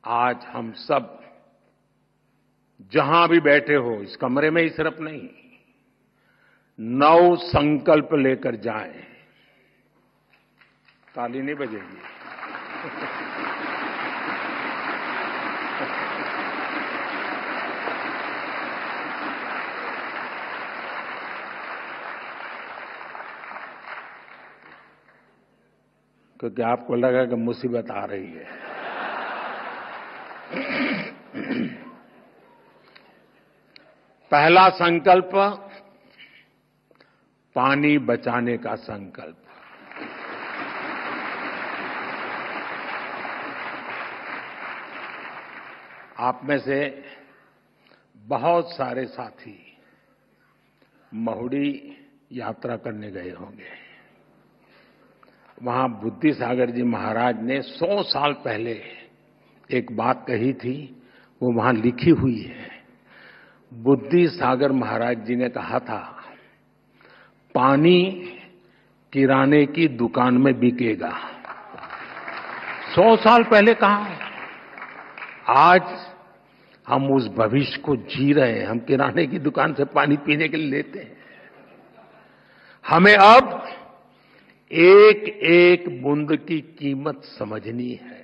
आज हम सब जहां भी बैठे हो, इस कमरे में ही सिर्फ नहीं, नव संकल्प लेकर जाएं। ताली नहीं बजेगी। क्योंकि आपको लगा कि मुसीबत आ रही है। पहला संकल्प, पानी बचाने का संकल्प। आप में से बहुत सारे साथी महुड़ी यात्रा करने गए होंगे। वहां बुद्धि सागर जी महाराज ने 100 साल पहले एक बात कही थी, वो वहां लिखी हुई है। बुद्धि सागर महाराज जी ने कहा था, पानी किराने की दुकान में बिकेगा। 100 साल पहले कहा है। आज हम उस भविष्य को जी रहे हैं। हम किराने की दुकान से पानी पीने के लिए लेते हैं। हमें अब एक एक बूंद की कीमत समझनी है।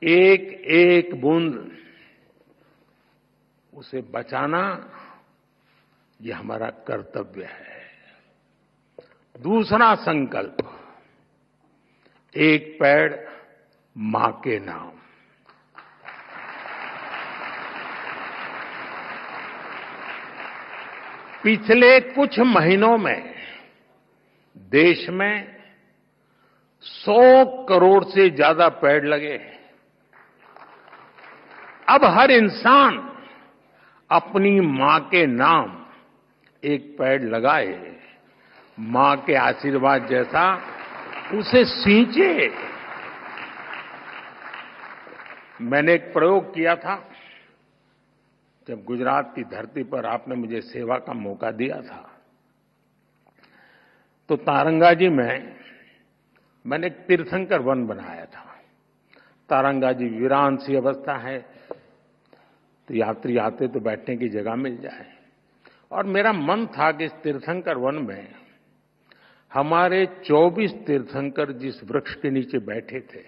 एक एक बूंद उसे बचाना, ये हमारा कर्तव्य है। दूसरा संकल्प, एक पेड़ मां के नाम। पिछले कुछ महीनों में देश में 100 करोड़ से ज्यादा पेड़ लगे। अब हर इंसान अपनी मां के नाम एक पेड़ लगाए, मां के आशीर्वाद जैसा उसे सींचे। मैंने एक प्रयोग किया था जब गुजरात की धरती पर आपने मुझे सेवा का मौका दिया था। तो तारंगा जी में मैंने एक तीर्थंकर वन बनाया था। तारंगा जी वीरान सी अवस्था है, तो यात्री आते तो बैठने की जगह मिल जाए। और मेरा मन था कि इस तीर्थंकर वन में हमारे 24 तीर्थंकर जिस वृक्ष के नीचे बैठे थे,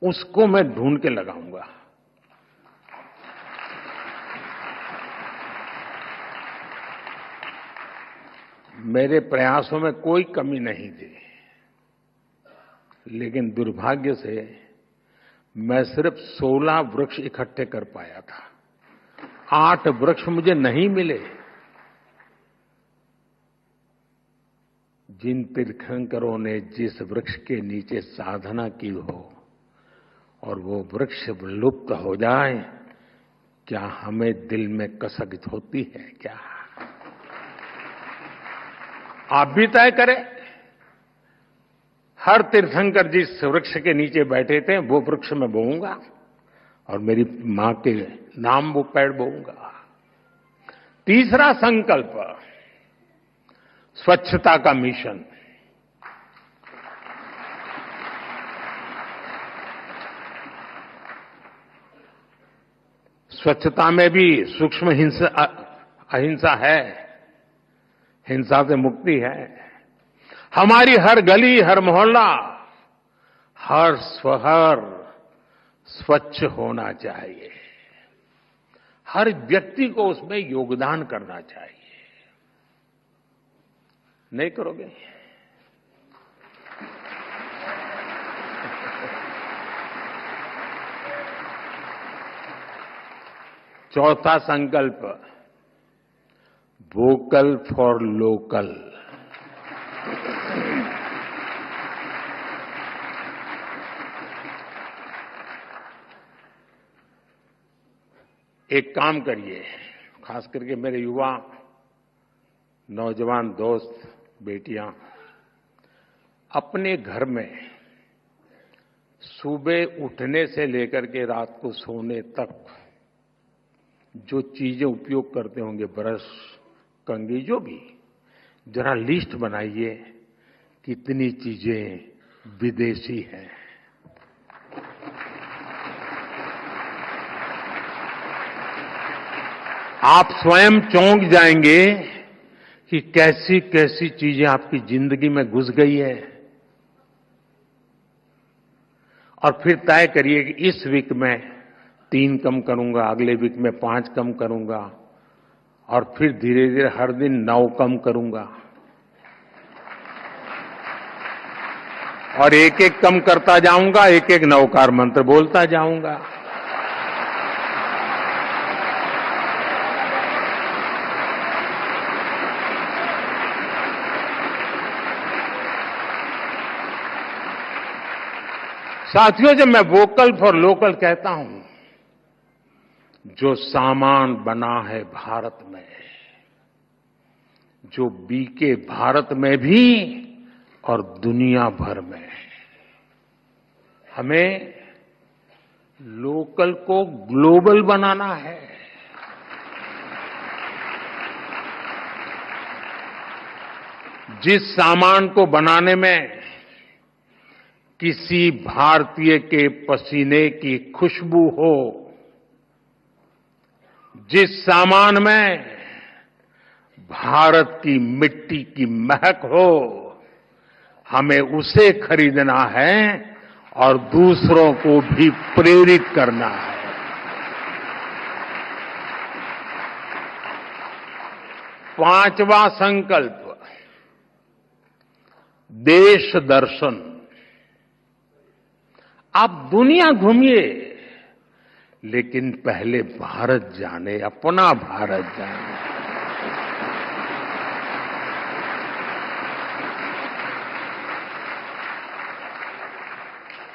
उसको मैं ढूंढ के लगाऊंगा। मेरे प्रयासों में कोई कमी नहीं थी, लेकिन दुर्भाग्य से मैं सिर्फ 16 वृक्ष इकट्ठे कर पाया था। 8 वृक्ष मुझे नहीं मिले। जिन तीर्थंकरों ने जिस वृक्ष के नीचे साधना की हो और वो वृक्ष लुप्त हो जाए, क्या हमें दिल में कसक होती है क्या? आप भी तय करें। हर तीर्थंकर जिस वृक्ष के नीचे बैठे थे, वो वृक्ष मैं बोऊंगा और मेरी मां के नाम वो पेड़ बोऊंगा। तीसरा संकल्प, स्वच्छता का मिशन। स्वच्छता में भी सूक्ष्म अहिंसा है, हिंसा से मुक्ति है। हमारी हर गली, हर मोहल्ला, हर शहर स्वच्छ होना चाहिए। हर व्यक्ति को उसमें योगदान करना चाहिए। नहीं करोगे? चौथा संकल्प, वोकल फॉर लोकल। एक काम करिए, खास करके मेरे युवा नौजवान दोस्त बेटियां, अपने घर में सुबह उठने से लेकर के रात को सोने तक जो चीजें उपयोग करते होंगे, ब्रश, कंघी, जो भी, जरा लिस्ट बनाइए कितनी चीजें विदेशी हैं। आप स्वयं चौंक जाएंगे कि कैसी कैसी चीजें आपकी जिंदगी में घुस गई है। और फिर तय करिए कि इस वीक में 3 कम करूंगा, अगले वीक में 5 कम करूंगा, और फिर धीरे धीरे हर दिन 9 कम करूंगा, और एक एक कम करता जाऊंगा, एक एक नवकार मंत्र बोलता जाऊंगा। साथियों, जब मैं वोकल फॉर लोकल कहता हूं, जो सामान बना है भारत में, जो बीके भारत में भी और दुनिया भर में, हमें लोकल को ग्लोबल बनाना है। जिस सामान को बनाने में किसी भारतीय के पसीने की खुशबू हो, जिस सामान में भारत की मिट्टी की महक हो, हमें उसे खरीदना है और दूसरों को भी प्रेरित करना है। पांचवा संकल्प, देश दर्शन। आप दुनिया घूमिए, लेकिन पहले भारत जाने, अपना भारत जाने।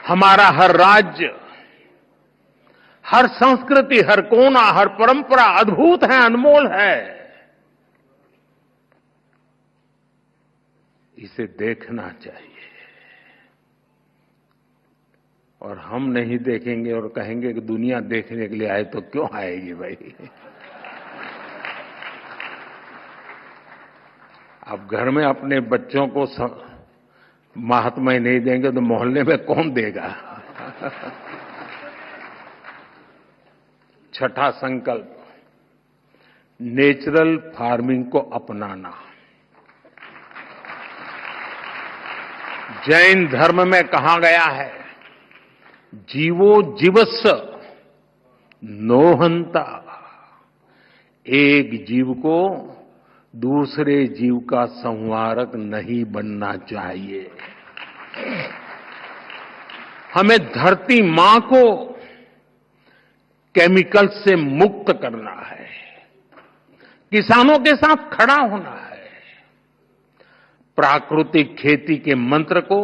हमारा हर राज्य, हर संस्कृति, हर कोना, हर परंपरा अद्भुत है, अनमोल है। इसे देखना चाहिए। और हम नहीं देखेंगे और कहेंगे कि दुनिया देखने के लिए आए, तो क्यों आएगी भाई? आप घर में अपने बच्चों को महात्मा नहीं देंगे तो मोहल्ले में कौन देगा? छठा संकल्प, नेचुरल फार्मिंग को अपनाना। जैन धर्म में कहा गया है, जीवो जीवस्य नोहंता। एक जीव को दूसरे जीव का संहारक नहीं बनना चाहिए। हमें धरती मां को केमिकल से मुक्त करना है, किसानों के साथ खड़ा होना है, प्राकृतिक खेती के मंत्र को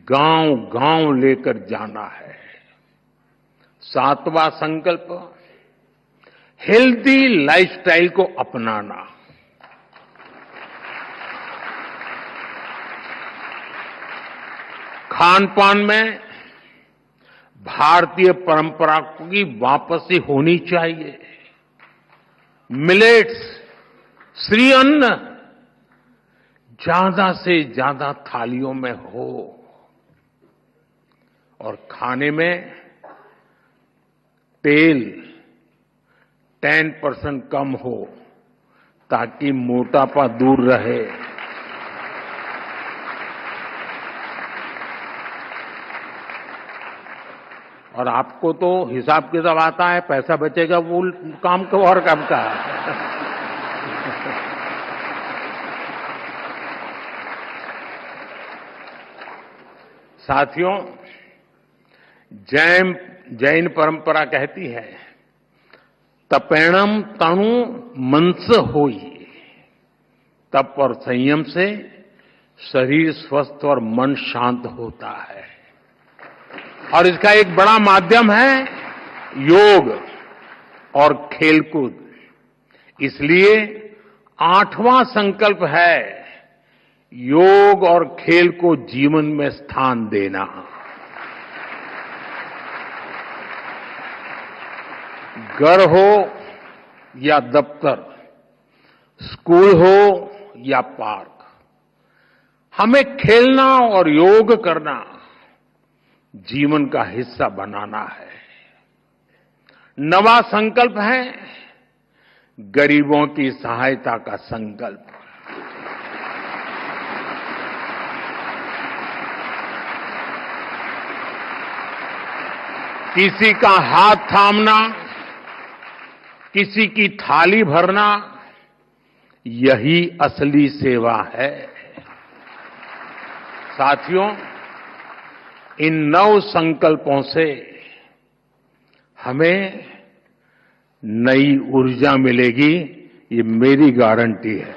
गांव गांव लेकर जाना है। सातवां संकल्प, हेल्दी लाइफस्टाइल को अपनाना। खान पान में भारतीय परंपरा की वापसी होनी चाहिए। मिलेट्स, श्री अन्न ज्यादा से ज्यादा थालियों में हो, और खाने में तेल 10% कम हो, ताकि मोटापा दूर रहे। और आपको तो हिसाब किताब आता है, पैसा बचेगा, वो काम को और काम का है। साथियों, जैन परंपरा कहती है, तपेणम तणु मनस होई। तप और संयम से शरीर स्वस्थ और मन शांत होता है। और इसका एक बड़ा माध्यम है योग और खेलकूद। इसलिए 8वां संकल्प है योग और खेल को जीवन में स्थान देना। घर हो या दफ्तर, स्कूल हो या पार्क, हमें खेलना और योग करना जीवन का हिस्सा बनाना है। 9वां संकल्प है गरीबों की सहायता का संकल्प। किसी का हाथ थामना, किसी की थाली भरना, यही असली सेवा है। साथियों, इन 9 संकल्पों से हमें नई ऊर्जा मिलेगी, ये मेरी गारंटी है।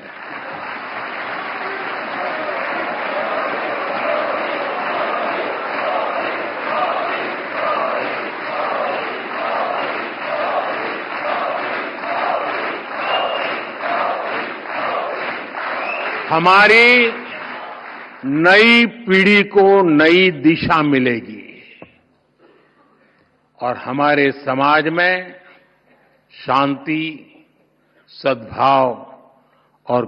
हमारी नई पीढ़ी को नई दिशा मिलेगी और हमारे समाज में शांति, सद्भाव और